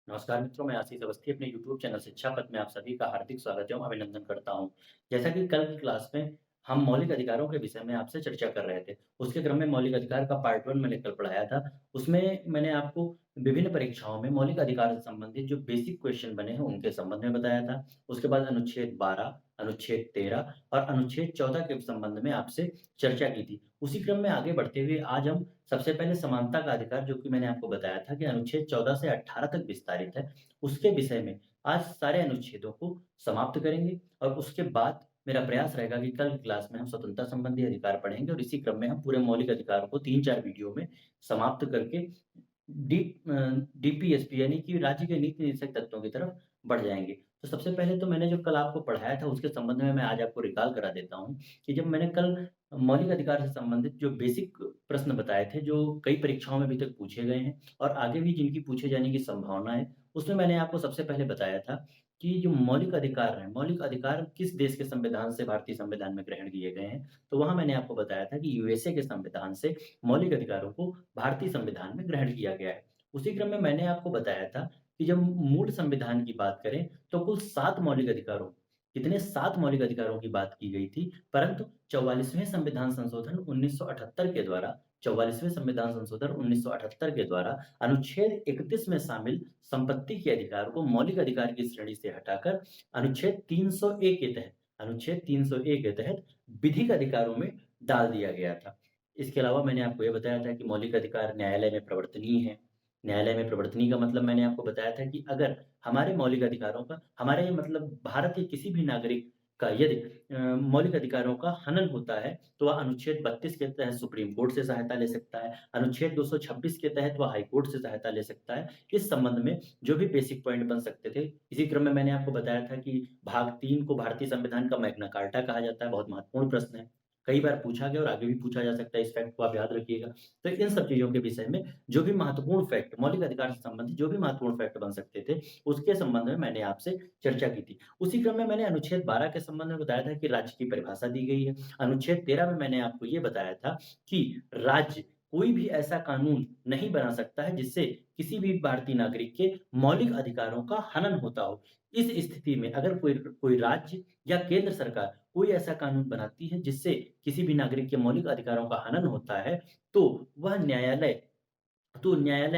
नमस्कार मित्रों, मैं आशीष अवस्थी अपने यूट्यूब चैनल शिक्षा पथ में आप सभी का हार्दिक स्वागत एवं अभिनंदन करता हूं। जैसा कि कल की क्लास में हम मौलिक अधिकारों के विषय में आपसे चर्चा कर रहे थे। उसके क्रम में मौलिक अधिकार का पार्ट 1 मैंने कल पढ़ाया था। उसमें मैंने आपको विभिन्न परीक्षाओं में मौलिक अधिकार से संबंधित जो बेसिक क्वेश्चन बने हैं, उनके संबंध में बताया था। उसके बाद अनुच्छेद 12, अनुच्छेद 13 और अनुच्छेद 14 के संबंध में आपसे चर्चा की थी। उसी क्रम में आगे बढ़ते हुए आज हम सबसे पहले समानता का अधिकार, जो कि मैंने आपको बताया था कि अनुच्छेद 14 से 18 तक विस्तारित है, उसके विषय में आज सारे अनुच्छेदों को समाप्त करेंगे और उसके बाद मेरा प्रयास रहेगा कि कल की क्लास में हम स्वतंत्रता संबंधी अधिकार पढ़ेंगे और इसी क्रम में हम पूरे मौलिक अधिकारों को 3-4 वीडियो में समाप्त करके डी डीपीएसपी यानी कि राज्य के नीति निर्देशक तत्वों की तरफ बढ़ जाएँगे। तो सबसे पहले तो मैंने जो कल आपको पढ़ाया था उसके संबंध में मैं आज आपको रिकॉल करा देता हूँ कि जब मैंने कल मौलिक अधिकार से संबंधित जो बेसिक प्रश्न बताए थे, जो कई परीक्षाओं में अभी तक पूछे गए हैं और आगे भी जिनकी पूछे जाने की संभावना है, उसमें मैंने आपको सबसे पहले बताया था कि जो मौलिक अधिकार हैं, मौलिक अधिकार किस देश के संविधान से भारतीय संविधान में ग्रहण किए गए हैं। तो वहाँ मैंने आपको बताया था कि यूएसए के संविधान से मौलिक अधिकारों को भारतीय संविधान में ग्रहण किया गया है। उसी क्रम में मैंने आपको बताया था कि जब मूल संविधान की बात करें, तो कुल 7 मौलिक अधिकारों कितने 7 मौलिक अधिकारों की बात की गई थी, परंतु 44वें संविधान संशोधन 1978 के द्वारा 44वें संविधान संशोधन 1978 के द्वारा अनुच्छेद 31 में शामिल संपत्ति के अधिकार को मौलिक अधिकार की श्रेणी से हटाकर अनुच्छेद 301 के तहत अनुच्छेद 301 के तहत विधिक अधिकारों में डाल दिया गया था। इसके अलावा मैंने आपको ये बताया था कि मौलिक अधिकार न्यायालय में प्रवर्तनीय है। न्यायालय में प्रवर्तनीय का मतलब मैंने आपको बताया था कि अगर हमारे मौलिक अधिकारों का हमारे मतलब भारत के किसी भी नागरिक का यदि मौलिक अधिकारों का हनन होता है, तो वह अनुच्छेद 32 के तहत सुप्रीम कोर्ट से सहायता ले सकता है। अनुच्छेद 226 के तहत वह हाई कोर्ट से सहायता ले सकता है। इस संबंध में जो भी बेसिक पॉइंट बन सकते थे, इसी क्रम में मैंने आपको बताया था कि भाग 3 को भारतीय संविधान का मैग्ना कार्टा कहा जाता है। बहुत महत्वपूर्ण प्रश्न है। कई बार पूछा गया और आगे भी पूछा जा सकता है, इस फैक्ट को आप याद रखिएगा। तो इन सब चीज़ों के विषय में जो भी महत्वपूर्ण फैक्ट मौलिक अधिकार से संबंधित जो भी महत्वपूर्ण फैक्ट बन सकते थे, उसके संबंध में मैंने आपसे चर्चा की थी। उसी क्रम में मैंने अनुच्छेद 12 के संबंध में बताया था कि राज्य की परिभाषा दी गई है। अनुच्छेद 13 में मैंने आपको ये बताया था कि राज्य कोई भी ऐसा कानून नहीं बना सकता है जिससे किसी भी भारतीय नागरिक के मौलिक अधिकारों का हनन होता हो। इस स्थिति में अगर कोई कोई राज्य या केंद्र सरकार कोई ऐसा कानून बनाती है जिससे किसी भी नागरिक के मौलिक अधिकारों का हनन होता है, तो वह न्यायालय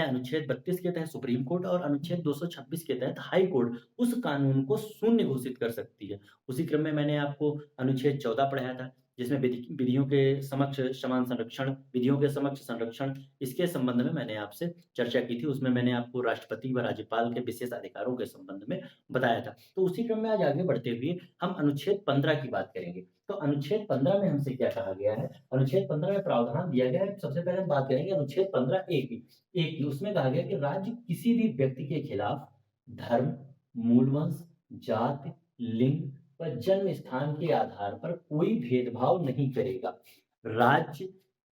अनुच्छेद 32 के तहत सुप्रीम कोर्ट और अनुच्छेद 226 के तहत हाई कोर्ट उस कानून को शून्य घोषित कर सकती है। उसी क्रम में मैंने आपको अनुच्छेद 14 पढ़ाया था, जिसमें विधियों के समक्ष समान संरक्षण, विधियों के समक्ष संरक्षण, इसके संबंध में मैंने आपसे चर्चा की थी। उसमें मैंने आपको राष्ट्रपति व राज्यपाल के विशेष अधिकारों के संबंध में बताया था। तो उसी क्रम में आज आगे बढ़ते हुए हम अनुच्छेद 15 की बात करेंगे। तो अनुच्छेद 15 में हमसे क्या कहा गया है? अनुच्छेद 15 में प्रावधान दिया गया है, सबसे पहले हम बात करेंगे अनुच्छेद 15 ए की। एक उसमें कहा गया कि राज्य किसी भी व्यक्ति के खिलाफ धर्म, मूल वंश, जाति, लिंग व जन्म स्थान के आधार पर कोई भेदभाव नहीं करेगा। राज्य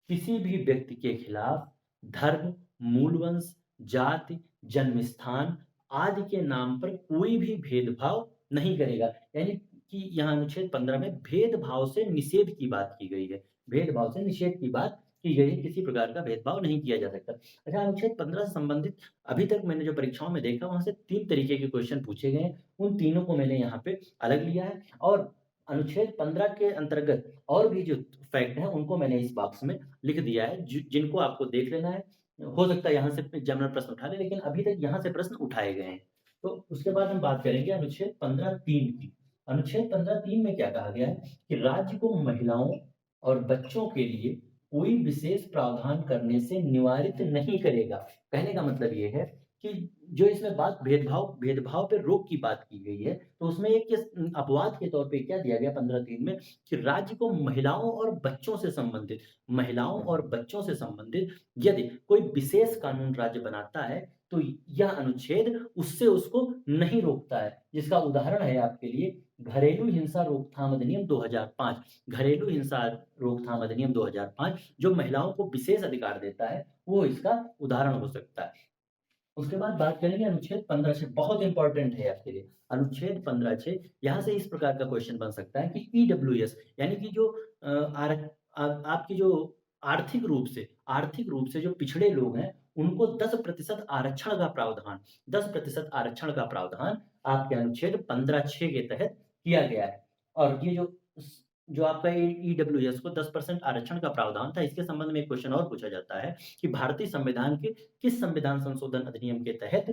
किसी भी व्यक्ति के खिलाफ धर्म, मूल वंश, जाति, जन्म स्थान आदि के नाम पर कोई भी भेदभाव नहीं करेगा। यानी कि यहाँ अनुच्छेद 15 में भेदभाव से निषेध की बात की गई है। भेदभाव से निषेध की बात की गई है, किसी प्रकार का भेदभाव नहीं किया जा सकता। अच्छा, अनुच्छेद 15 से संबंधित अभी तक मैंने जो परीक्षाओं में देखा, वहाँ से 3 तरीके के क्वेश्चन पूछे गए हैं। उन तीनों को मैंने यहाँ पे अलग लिया है और अनुच्छेद 15 के अंतर्गत और भी जो फैक्ट हैं, उनको मैंने इस बॉक्स में लिख दिया है, जिनको आपको देख लेना है। हो सकता है यहाँ से जनरल प्रश्न उठा लें, लेकिन अभी तक यहाँ से प्रश्न उठाए गए हैं। तो उसके बाद हम बात करेंगे अनुच्छेद 15(3) की। अनुच्छेद 15(3) में क्या कहा गया है कि राज्य को महिलाओं और बच्चों के लिए कोई विशेष प्रावधान करने से निवारित नहीं करेगा। कहने का मतलब ये है कि जो इसमें बात भेदभाव भेदभाव पे रोक की बात की गई है, तो उसमें एक अपवाद के तौर पे क्या दिया गया 15(3) में कि राज्य को महिलाओं और बच्चों से संबंधित यदि कोई विशेष कानून राज्य बनाता है, तो यह अनुच्छेद उससे उसको नहीं रोकता है। जिसका उदाहरण है आपके लिए घरेलू हिंसा रोकथाम अधिनियम 2005। घरेलू हिंसा रोकथाम अधिनियम 2005 जो महिलाओं को विशेष अधिकार देता है, वो इसका उदाहरण हो सकता है। उसके बाद बात करेंगे अनुच्छेद 15(6), बहुत इंपॉर्टेंट है आपके लिए। अनुच्छेद 15(6) यहाँ से इस प्रकार का क्वेश्चन बन सकता है कि ईडब्ल्यूएस यानी कि जो आपकी जो आर्थिक रूप से जो पिछड़े लोग हैं, उनको 10% आरक्षण का प्रावधान 10% आरक्षण का प्रावधान आपके अनुच्छेद 15(6) के तहत किया गया है। और ये जो आपका ईडब्ल्यूएस को 10% आरक्षण का प्रावधान था, इसके संबंध में एक क्वेश्चन और पूछा जाता है कि भारतीय संविधान के किस संविधान संशोधन अधिनियम के तहत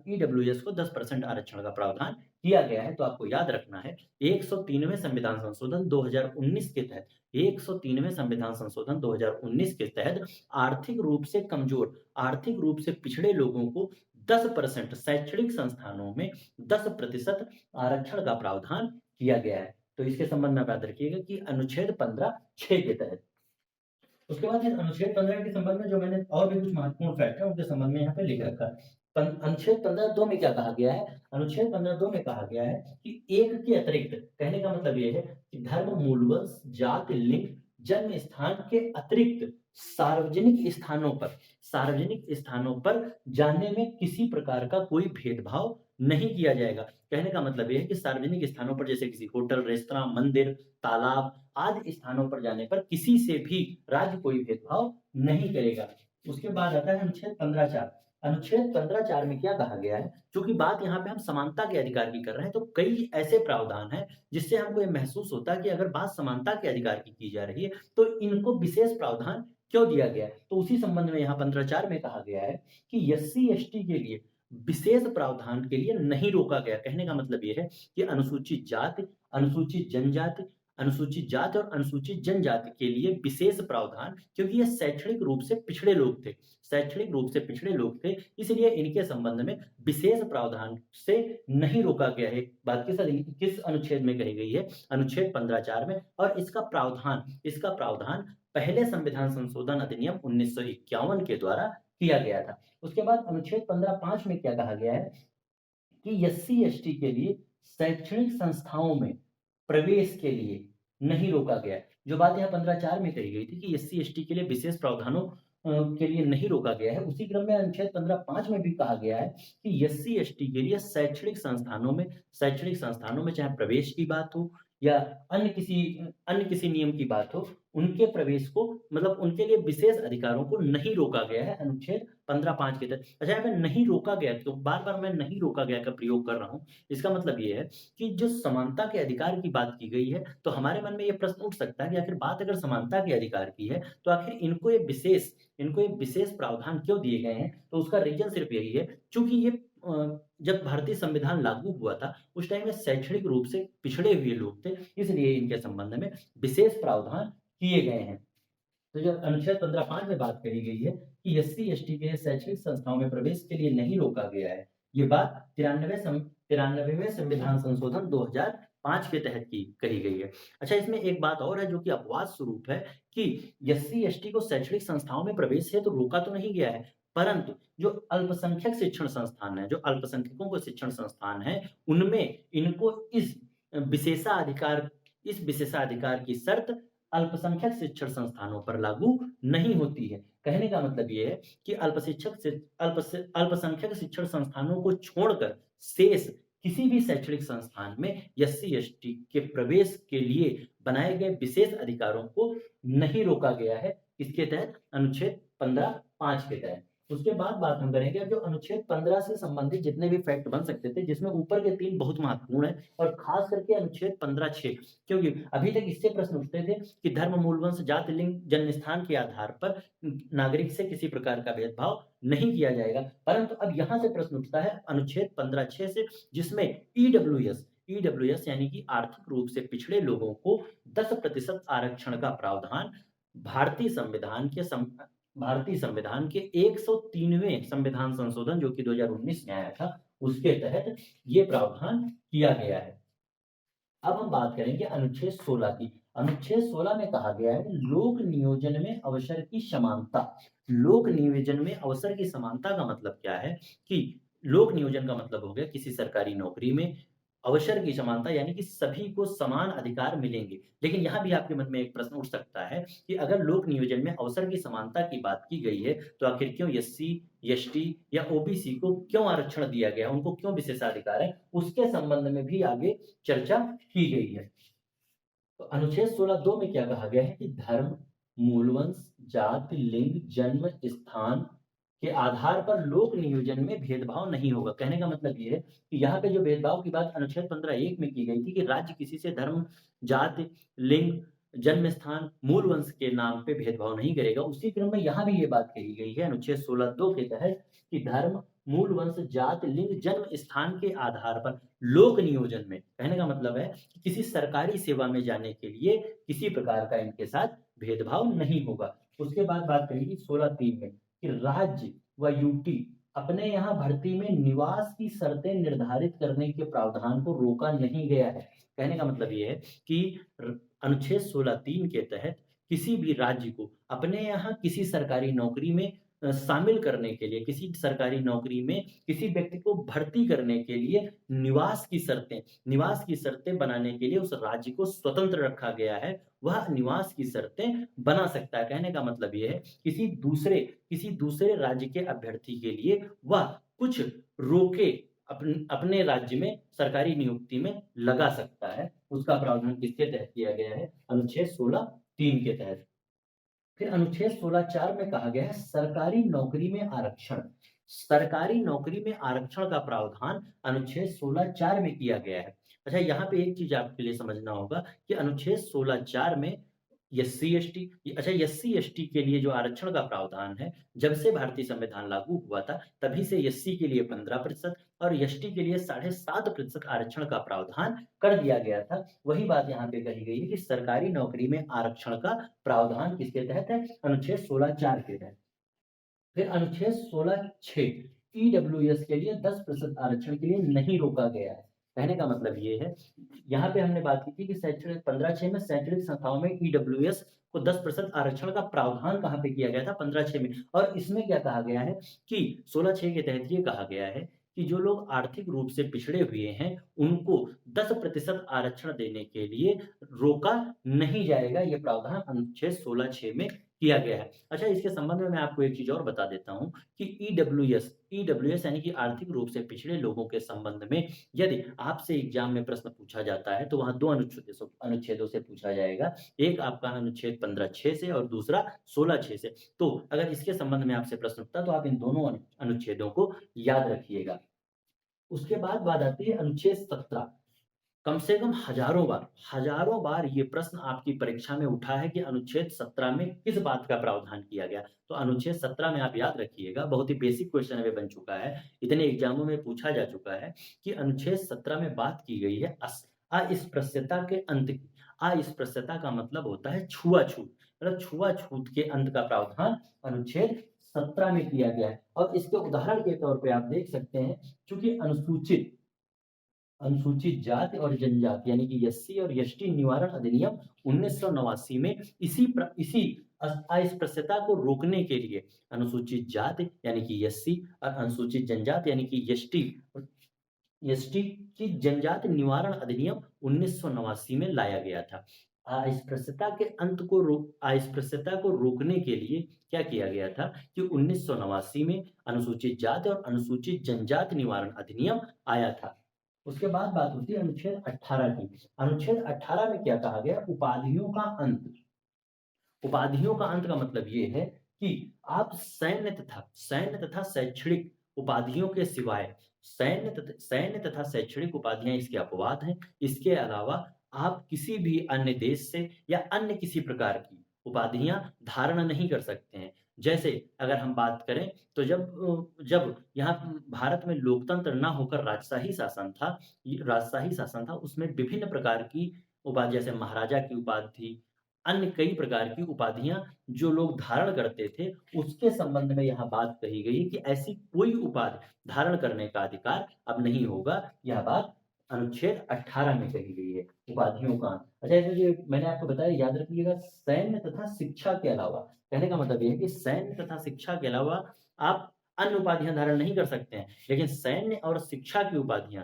ईडब्ल्यूएस को 10% आरक्षण का प्रावधान किया गया है। तो आपको याद रखना है 103वें संविधान संशोधन 2019 के तहत 103वें संविधान संशोधन 2019 के तहत आर्थिक रूप से कमजोर, आर्थिक रूप से पिछड़े लोगों को 10% शैक्षणिक संस्थानों में 10% आरक्षण का प्रावधान किया गया है। तो इसके संबंध में आप याद रखिएगा कि अनुच्छेद 15(6) के तहत। उसके बाद इस अनुच्छेद 15 के संबंध में जो मैंने और भी कुछ महत्वपूर्ण फैक्ट है उनके संबंध में यहाँ पे लिख रखा है। अनुच्छेद 15(2) में क्या कहा गया है? अनुच्छेद 15(2) में कहा गया है कि एक के अतिरिक्त, कहने का मतलब ये है कि धर्म, मूलवंश, जाति, लिंग, जन्म स्थान के अतिरिक्त सार्वजनिक स्थानों पर जाने में किसी प्रकार का कोई भेदभाव नहीं किया जाएगा। कहने का मतलब ये है कि सार्वजनिक स्थानों पर जैसे किसी होटल, रेस्तरां, मंदिर, तालाब आदि स्थानों पर जाने पर किसी से भी राज्य कोई भेदभाव नहीं करेगा। उसके बाद आता है अनुच्छेद 15(4). अनुच्छेद 15(4) में क्या कहा गया है? चूंकि बात यहाँ पे हम समानता के अधिकार की कर रहे हैं, तो कई ऐसे प्रावधान हैं जिससे हमको ये महसूस होता है कि अगर बात समानता के अधिकार की जा रही है तो इनको विशेष प्रावधान क्यों दिया गया है। तो उसी संबंध में यहाँ 15(4) में कहा गया है कि एससी एसटी के लिए विशेष प्रावधान के लिए नहीं रोका गया। कहने का मतलब ये है कि अनुसूचित जाति, अनुसूचित जनजाति, अनुसूचित जाति और अनुसूचित जनजाति के लिए विशेष प्रावधान, क्योंकि ये शैक्षणिक रूप से पिछड़े लोग थे, शैक्षणिक रूप से पिछड़े लोग थे, इसलिए इनके संबंध में विशेष प्रावधान से नहीं रोका गया है। बात किस अनुच्छेद में कही गई है? अनुच्छेद 15(4) में। और इसका प्रावधान पहले संविधान संशोधन अधिनियम 1951 के द्वारा किया गया था। उसके बाद अनुच्छेद 15(5) में क्या कहा गया है कि एससी एसटी के लिए शैक्षणिक संस्थाओं में प्रवेश के लिए नहीं रोका गया। जो बात यहाँ 15(4) में कही गई थी कि एससी एसटी के लिए विशेष प्रावधानों के लिए नहीं रोका गया है, उसी क्रम में अनुच्छेद 15(5) में भी कहा गया है कि एससी एसटी के लिए शैक्षणिक संस्थानों में चाहे प्रवेश की बात हो या अन्य किसी नियम की बात हो, उनके प्रवेश को मतलब उनके लिए विशेष अधिकारों को नहीं रोका गया है अनुच्छेद 15(5) के तहत। अच्छा, यहाँ पे नहीं रोका गया, तो बार-बार मैं नहीं रोका गया का प्रयोग कर रहा हूँ। इसका मतलब ये है कि जो समानता के अधिकार की बात की गई है, तो हमारे मन में ये प्रश्न उठ सकता है कि आखिर बात अगर समानता के अधिकार की है, तो आखिर इनको ये विशेष प्रावधान क्यों दिए गए हैं? तो उसका रीज़न सिर्फ यही है, चूँकि ये जब भारतीय संविधान लागू हुआ था, उस टाइम में शैक्षणिक रूप से पिछड़े हुए लोग थे, इसलिए इनके संबंध में विशेष प्रावधान किए गए हैं। तो जो अनुच्छेद 15(5) में बात कही गई है कि एससी एसटी के शैक्षणिक संस्थाओं में प्रवेश के लिए नहीं रोका गया है, ये बात 93वें संविधान संशोधन 2005 के तहत की कही गई है। अच्छा, इसमें एक बात और है जो कि अपवाद स्वरूप है कि एससी एसटी को शैक्षणिक संस्थाओं में प्रवेश है तो रोका तो नहीं गया है, परंतु जो अल्पसंख्यक शिक्षण संस्थान है, जो अल्पसंख्यकों को शिक्षण संस्थान है, उनमें इनको इस विशेषाधिकार की शर्त अल्पसंख्यक शिक्षण संस्थानों पर लागू नहीं होती है। कहने का मतलब ये है कि अल्पसंख्यक शिक्षण संस्थानों को छोड़कर शेष किसी भी शैक्षणिक संस्थान में एससी एसटी के प्रवेश के लिए बनाए गए विशेष अधिकारों को नहीं रोका गया है। इसके तहत अनुच्छेद 15(5) के तहत। उसके बाद बात हम करेंगे अब जो अनुच्छेद 15 से संबंधित जितने भी फैक्ट बन सकते थे, जिसमें ऊपर के 3 बहुत महत्वपूर्ण है और खास करके अनुच्छेद 15(6), क्योंकि अभी तक इससे प्रश्न उठते थे कि धर्म, मूलवंश, जाति, लिंग, जन्म स्थान के आधार पर नागरिक से किसी प्रकार का भेदभाव नहीं किया जाएगा, परंतु अब यहाँ से प्रश्न उठता है अनुच्छेद 15(6) से, जिसमें ईडब्ल्यूएस यानी कि आर्थिक रूप से पिछड़े लोगों को 10% आरक्षण का प्रावधान भारतीय संविधान के 103वें संविधान संशोधन जो कि 2019 में आया था, उसके तहत ये प्रावधान किया गया है। अब हम बात करेंगे अनुच्छेद 16 की। अनुच्छेद 16 में कहा गया है लोक नियोजन में अवसर की समानता। लोक नियोजन में अवसर की समानता का मतलब क्या है कि लोक नियोजन का मतलब हो गया किसी सरकारी नौकरी में अवसर की समानता, यानी कि सभी को समान अधिकार मिलेंगे। लेकिन यहाँ भी आपके मन में एक प्रश्न उठ सकता है कि अगर लोक नियोजन में अवसर की समानता की बात की गई है, तो आखिर क्यों एससी, एसटी या ओबीसी को क्यों आरक्षण दिया गया, उनको क्यों विशेषाधिकार है, उसके संबंध में भी आगे चर्चा की गई है। तो अनुच्छेद 16(2) में क्या कहा गया है कि धर्म, मूलवंश, जाति, लिंग, जन्म स्थान के आधार पर लोक नियोजन में भेदभाव नहीं होगा। कहने का मतलब ये है कि यहाँ पे जो भेदभाव की बात अनुच्छेद 15(1) में की गई थी कि राज्य किसी से धर्म, जाति, लिंग, जन्म स्थान, मूल वंश के नाम पे भेदभाव नहीं करेगा। उसी क्रम में यहाँ भी ये बात कही गई है अनुच्छेद 16(2) के तहत कि धर्म, मूल वंश, जाति, लिंग, जन्म स्थान के आधार पर लोक नियोजन में, कहने का मतलब है कि किसी सरकारी सेवा में जाने के लिए किसी प्रकार का इनके साथ भेदभाव नहीं होगा। उसके बाद बात करेगी 16(3) में कि राज्य व यूटी अपने यहाँ भर्ती में निवास की शर्तें निर्धारित करने के प्रावधान को रोका नहीं गया है। कहने का मतलब ये है कि अनुच्छेद 16(3) के तहत किसी भी राज्य को अपने यहाँ किसी सरकारी नौकरी में शामिल करने के लिए, किसी सरकारी नौकरी में किसी व्यक्ति को भर्ती करने के लिए निवास की शर्तें बनाने के लिए उस राज्य को स्वतंत्र रखा गया है। वह निवास की शर्तें बना सकता है। कहने का मतलब ये है किसी दूसरे राज्य के अभ्यर्थी के लिए वह कुछ रोके अपने राज्य में सरकारी नियुक्ति में लगा सकता है। उसका प्रावधान किसके तहत किया गया है? अनुच्छेद 16(3) के तहत। फिर अनुच्छेद 16(4) में कहा गया है सरकारी नौकरी में आरक्षण। सरकारी नौकरी में आरक्षण का प्रावधान अनुच्छेद 16(4) में किया गया है। अच्छा, यहाँ पे एक चीज आपके लिए समझना होगा कि अनुच्छेद 16(4) में एससी एसटी के लिए जो आरक्षण का प्रावधान है, जब से भारतीय संविधान लागू हुआ था तभी से एससी के लिए 15% और एसटी के लिए 7.5% आरक्षण का प्रावधान कर दिया गया था। वही बात यहाँ पे कही गई है कि सरकारी नौकरी में आरक्षण का प्रावधान किसके तहत है? अनुच्छेद 16(4) के तहत। फिर अनुच्छेद 16(6) ईडब्ल्यूएस के लिए 10% आरक्षण के लिए नहीं रोका गया है। कहने का मतलब ये है, यहाँ पे हमने बात की थी कि शैक्षणिक 15(6) में शैक्षणिक संस्थाओं में ईडब्ल्यूएस को 10% आरक्षण का प्रावधान कहाँ पे किया गया था? 15(6) में। और इसमें क्या कहा गया है कि 16(6) के तहत ये कहा गया है कि जो लोग आर्थिक रूप से पिछड़े हुए हैं उनको 10% आरक्षण देने के लिए रोका नहीं जाएगा। ये प्रावधान अनुच्छेद 16(6) में किया गया है। अच्छा, इसके संबंध में मैं आपको एक चीज और बता देता हूं कि ईडब्ल्यूएस यानी कि आर्थिक रूप से पिछड़े लोगों के संबंध में यदि आपसे एग्जाम में प्रश्न पूछा जाता है तो वहां दो अनुच्छेदों से पूछा जाएगा। एक आपका अनुच्छेद 15(6) से और दूसरा 16(6) से। तो अगर इसके संबंध में आपसे प्रश्न उठता तो आप इन दोनों अनुच्छेदों को याद रखिएगा। उसके बाद बात आती है अनुच्छेद 17। कम से कम हजारों बार ये प्रश्न आपकी परीक्षा में उठा है कि अनुच्छेद 17 में किस बात का प्रावधान किया गया। तो अनुच्छेद 17 में आप याद रखिएगा, बहुत ही बेसिक क्वेश्चन अभी बन चुका है, इतने एग्जामों में पूछा जा चुका है कि अनुच्छेद 17 में बात की गई है अस्पृश्यता के अंत की। अस्पृश्यता का मतलब होता है छुआछूत, मतलब छुआछूत के अंत का प्रावधान अनुच्छेद 17 में किया गया है। और इसके उदाहरण के तौर पर आप देख सकते हैं, चूंकि अनुसूचित जाति और जनजाति यानी कि एससी और एसटी निवारण अधिनियम 1989 में इसी अस्पृश्यता को रोकने के लिए अनुसूचित जाति यानी कि एससी और अनुसूचित जनजाति यानी कि एसटी की जनजाति निवारण अधिनियम 1989 में लाया गया था। अस्पृश्यता को रोकने के लिए क्या किया गया था कि 1989 में अनुसूचित जाति और अनुसूचित जनजाति निवारण अधिनियम आया था। उसके बाद बात होती है अनुच्छेद 18 की। अनुच्छेद 18 में क्या कहा गया? उपाधियों का अंत। उपाधियों का अंत का मतलब ये है कि आप सैन्य तथा शैक्षणिक उपाधियों के सिवाय सैन्य तथा शैक्षणिक उपाधियां इसके अपवाद हैं। इसके अलावा आप किसी भी अन्य देश से या अन्य किसी प्रकार की उपाधियां धारण नहीं कर सकते हैं। जैसे अगर हम बात करें तो जब यहाँ भारत में लोकतंत्र ना होकर राजशाही शासन था, उसमें विभिन्न प्रकार की उपाधि, जैसे महाराजा की उपाधि थी, अन्य कई प्रकार की उपाधियां जो लोग धारण करते थे, उसके संबंध में यहाँ बात कही गई कि ऐसी कोई उपाधि धारण करने का अधिकार अब नहीं होगा। यह बात अनुच्छेद 18 में कही गई है, उपाधियों का। अच्छा, ऐसे जो मैंने आपको बताया याद रखिएगा, सैन्य तथा शिक्षा के अलावा, कहने का मतलब यह है कि सैन्य तथा शिक्षा के अलावा आप अन्य उपाधियां धारण नहीं कर सकते हैं, लेकिन सैन्य और शिक्षा की उपाधियां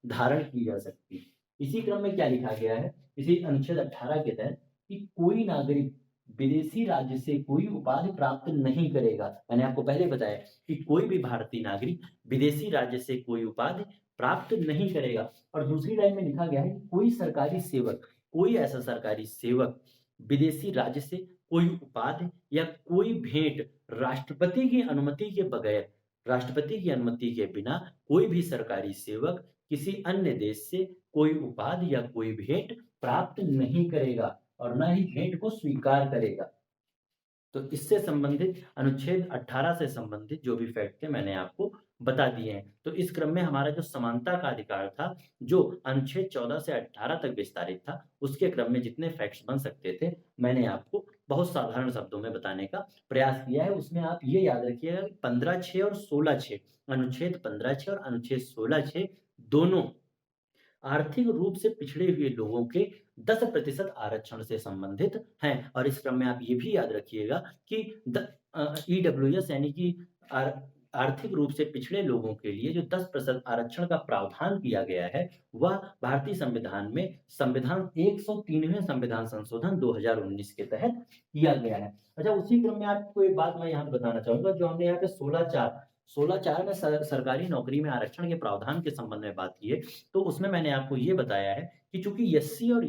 धारण की जा सकती है। इसी क्रम में क्या लिखा गया है इसी अनुच्छेद 18 के तहत कि कोई नागरिक विदेशी राज्य से कोई उपाधि प्राप्त नहीं करेगा। मैंने आपको पहले बताया कि कोई भी भारतीय नागरिक विदेशी राज्य से कोई उपाधि प्राप्त नहीं करेगा। और दूसरी लाइन में लिखा गया है कि कोई ऐसा सरकारी सेवक विदेशी राज्य से कोई उपाधि या कोई भेंट राष्ट्रपति की अनुमति के बगैर, राष्ट्रपति की अनुमति के बिना कोई भी सरकारी सेवक किसी अन्य देश से कोई उपाधि या कोई भेंट प्राप्त नहीं करेगा और ना ही भेंट को स्वीकार करेगा। तो इससे संबंधित अनुच्छेद 18 से संबंधित जो भी फैक्ट थे मैंने आपको बता दिए हैं। तो इस क्रम में हमारा जो समानता का अधिकार था, जो अनुच्छेद 14 से 18 तक विस्तारित था, उसके क्रम में जितने फैक्ट्स बन सकते थे, मैंने आपको बहुत साधारण शब्दों में बताने का प्रयास किया है। उसमें आप ये याद रखिएगा कि 15(6) और 16(6) अनुच्छेद 15(6) और अनुच्छेद 16(6) दोनों आर्थिक रूप से पिछड़े हुए लोगों के 10% आरक्षण से संबंधित हैं और इस क्रम में आप ये भी याद रखिएगा कि ईडब्ल्यूएस यानी कि आर आर्थिक रूप से पिछड़े लोगों के लिए जो 10% आरक्षण का प्रावधान किया गया है, वह भारतीय संविधान में संविधान 103वें संविधान संशोधन 2019 के तहत किया गया है। अच्छा, उसी क्रम में आपको एक बात मैं यहाँ पे बताना चाहूँगा, जो हमने यहाँ पे 16(4) में सरकारी नौकरी में आरक्षण के प्रावधान के संबंध में बात की है, तो उसमें मैंने आपको ये बताया है कि चूंकि एससी और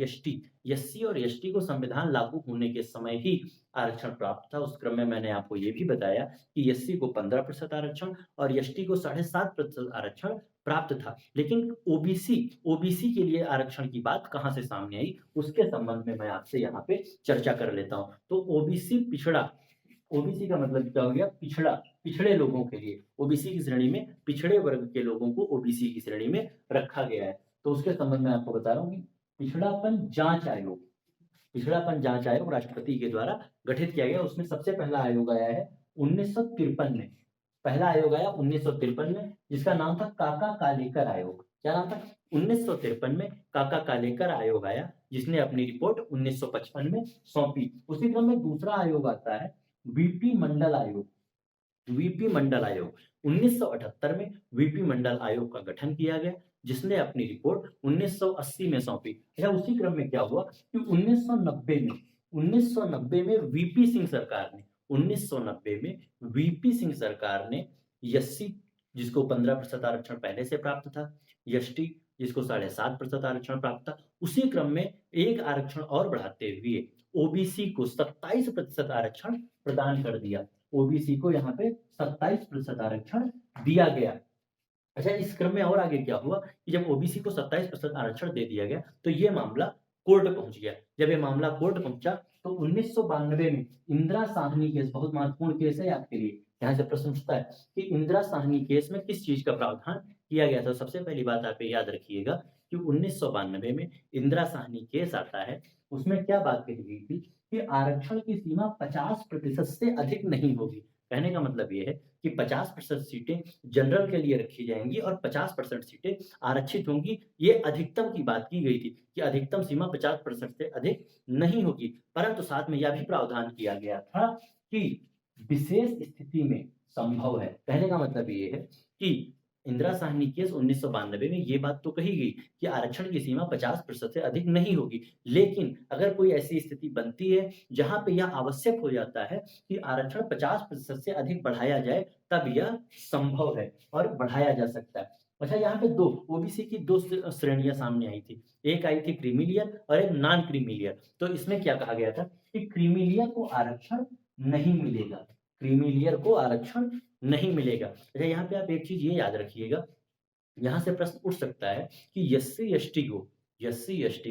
एसटी को संविधान लागू होने के समय ही आरक्षण प्राप्त था, उस क्रम में मैंने आपको ये भी बताया कि एससी को 15% आरक्षण और एसटी को 7.5% आरक्षण प्राप्त था। लेकिन ओबीसी के लिए आरक्षण की बात कहाँ से सामने आई, उसके संबंध में मैं आपसे यहाँ पे चर्चा कर लेता हूँ। तो ओबीसी का मतलब क्या हो गया? पिछड़े लोगों के लिए ओबीसी की श्रेणी में पिछड़े वर्ग के लोगों को ओबीसी की श्रेणी में रखा गया है। तो उसके संबंध में आपको बता रहा हूँ कि पिछड़ापन जांच आयोग राष्ट्रपति के द्वारा गठित किया गया। उसमें सबसे पहला आयोग आया है 1953 में। पहला आयोग आया 1953 में, जिसका नाम था काका कालेकर आयोग। क्या नाम था? 1953 में काका कालेकर आयोग आया, जिसने अपनी रिपोर्ट 1955 में सौंपी। उसी क्रम में दूसरा आयोग आता है वीपी मंडल आयोग। 1978 में वीपी मंडल आयोग का गठन किया गया, जिसने अपनी रिपोर्ट 1980 में सौंपी। अच्छा, उसी क्रम में क्या हुआ कि 1990 में वीपी सिंह सरकार ने एससी, जिसको 15% आरक्षण पहले से प्राप्त था, एसटी जिसको 7.5% आरक्षण प्राप्त था, उसी क्रम में एक आरक्षण और बढ़ाते हुए ओबीसी को 27% आरक्षण प्रदान कर दिया। ओबीसी को यहाँ पे 27% आरक्षण दिया गया। अच्छा, इस क्रम में और आगे क्या हुआ कि जब ओबीसी को 27% आरक्षण दे दिया गया, तो ये मामला कोर्ट पहुंच गया। जब ये मामला कोर्ट पहुंचा तो 1992 में इंदिरा साहनी केस, बहुत महत्वपूर्ण केस है आपके लिए, यहाँ से प्रश्न उठता है कि इंदिरा साहनी केस में किस चीज का प्रावधान किया गया था। सबसे पहली बात आप याद रखिएगा कि 1992 में इंदिरा साहनी केस आता है, उसमें क्या बात कही गई थी कि आरक्षण की सीमा 50% से अधिक नहीं होगी। कहने का मतलब ये है कि 50% सीटें जनरल के लिए रखी जाएंगी और 50% सीटें आरक्षित होंगी। ये अधिकतम की बात की गई थी कि अधिकतम सीमा 50% से अधिक नहीं होगी, परंतु साथ में यह भी प्रावधान किया गया था कि विशेष स्थिति में संभव है। कहने का मतलब ये है कि इंदिरा साहनी केस 1992 में ये बात तो कही गई कि आरक्षण की सीमा 50% से अधिक नहीं होगी, लेकिन अगर कोई ऐसी स्थिति बनती है जहां पे यह आवश्यक हो जाता है कि आरक्षण 50% से अधिक बढ़ाया जाए, तब यह संभव है और बढ़ाया जा सकता है। अच्छा, यहाँ पे ओबीसी की दो श्रेणियां सामने आई थी, एक आई थी क्रीमिलियर और एक नॉन क्रीमिलियर। तो इसमें क्या कहा गया था कि क्रीमिलियर को आरक्षण नहीं मिलेगा, अच्छा, यहाँ पे आप एक चीज ये याद रखिएगा, यहाँ से प्रश्न उठ सकता है कि एससी एसटी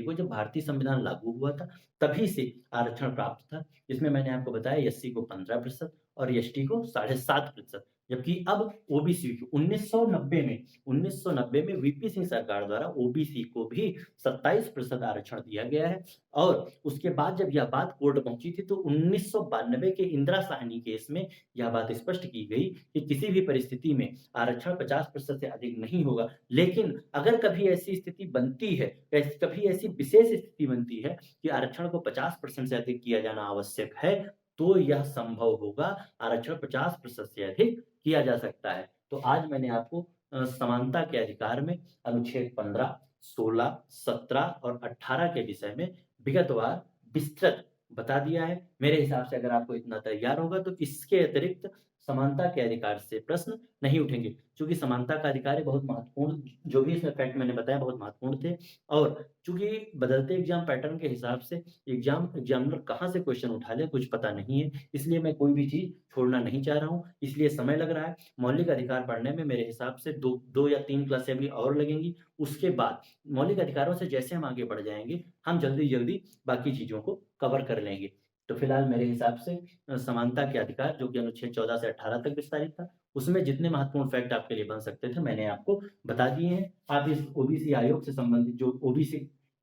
को जब भारतीय संविधान लागू हुआ था तभी से आरक्षण प्राप्त था, जिसमें मैंने आपको बताया एससी को 15% और एसटी को 7.5%, जबकि अब ओबीसी को 1990 में वीपी सिंह सरकार द्वारा ओबीसी को भी 27% आरक्षण दिया गया है। और उसके बाद जब यह बात कोर्ट पहुंची थी तो 1992 के इंदिरा साहनी केस में यह बात स्पष्ट की गई कि किसी भी परिस्थिति में आरक्षण 50% से अधिक नहीं होगा। लेकिन अगर कभी ऐसी स्थिति बनती है, कभी ऐसी विशेष स्थिति बनती है कि आरक्षण को 50% से अधिक किया जाना आवश्यक है, तो यह संभव होगा, आरक्षण 50% से अधिक किया जा सकता है। तो आज मैंने आपको समानता के अधिकार में अनुच्छेद 15, 16, 17 और 18 के विषय में विगतवार विस्तृत बता दिया है। मेरे हिसाब से अगर आपको इतना तैयार होगा तो इसके अतिरिक्त समानता के अधिकार से प्रश्न नहीं उठेंगे। चूँकि समानता का अधिकार है बहुत महत्वपूर्ण, जो भी इसमें फैक्ट मैंने बताया बहुत महत्वपूर्ण थे और चूँकि बदलते एग्ज़ाम पैटर्न के हिसाब से एग्ज़ामिनर कहाँ से क्वेश्चन उठा ले कुछ पता नहीं है, इसलिए मैं कोई भी चीज़ छोड़ना नहीं चाह रहा हूँ, इसलिए समय लग रहा है। मौलिक अधिकार पढ़ने में मेरे हिसाब से 2 या 3 क्लासें अभी और लगेंगी। उसके बाद मौलिक अधिकारों से जैसे हम आगे बढ़ जाएँगे, हम जल्दी-जल्दी बाकी चीज़ों को कवर कर लेंगे। तो फिलहाल मेरे हिसाब से समानता के अधिकार जो कि अनुच्छेद 14 से 18 तक विस्तारित था, उसमें जितने महत्वपूर्ण फैक्ट आपके लिए बन सकते थे, मैंने आपको बता दिए हैं। आप इस ओबीसी आयोग से संबंधित जो ओबीसी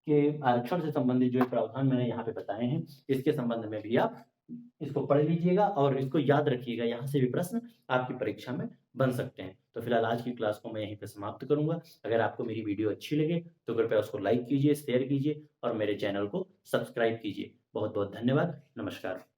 के आरक्षण से संबंधित जो प्रावधान मैंने यहाँ पे बताए हैं, इसके संबंध में भी आप इसको पढ़ लीजिएगा और इसको याद रखिएगा, यहाँ से भी प्रश्न आपकी परीक्षा में बन सकते हैं। तो फिलहाल आज की क्लास को मैं यहीं पे समाप्त करूँगा। अगर आपको मेरी वीडियो अच्छी लगे, तो कृपया उसको लाइक कीजिए, शेयर कीजिए और मेरे चैनल को सब्सक्राइब कीजिए। बहुत-बहुत धन्यवाद। नमस्कार।